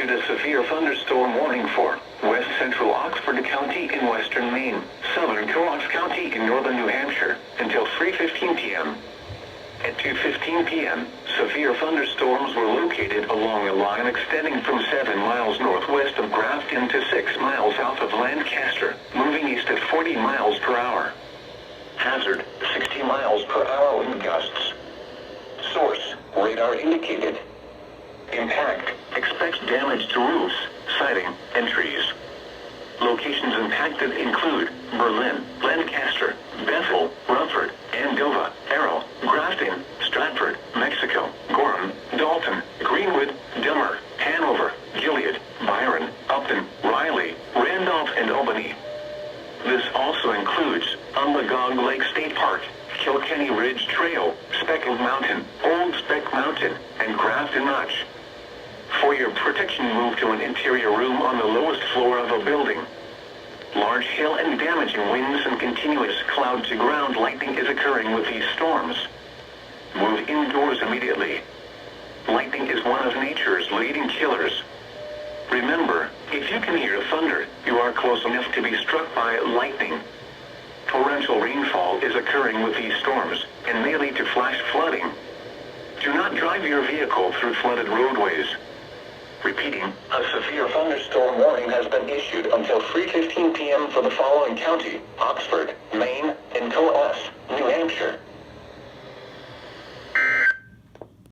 issued a severe thunderstorm warning for west central Oxford County in western Maine, southern Coos County in northern New Hampshire, until 3:15 p.m. At 2:15 p.m., severe thunderstorms were located along a line extending from 7 miles northwest of Grafton to 6 miles south of Lancaster, moving east at 40 miles per hour. Hazard, 60 miles per hour wind gusts. Source, radar indicated. Impact, expect damage to roofs, siding, and trees. Locations impacted include Berlin, Lancaster, Bethel, Rumford, Andover, Arrow, Grafton, Stratford, Mexico, Gorham, Dalton, Greenwood, Dummer, Hanover, Gilead, Byron, Upton, Riley, Randolph, and Albany. This also includes Unlegog Lake State Park, Kilkenny Ridge Trail, Speckled Mountain, Old Speck Mountain, and Grafton Notch. For your protection, move to an interior room on the lowest floor of a building. Large hail and damaging winds and continuous cloud-to-ground lightning is occurring with these storms. Move indoors immediately. Lightning is one of nature's leading killers. Remember, if you can hear thunder, you are close enough to be struck by lightning. Torrential rainfall is occurring with these storms, and may lead to flash flooding. Do not drive your vehicle through flooded roadways. Repeating, a severe thunderstorm warning has been issued until 3:15 p.m. for the following county: Oxford, Maine, and Coos, New Hampshire.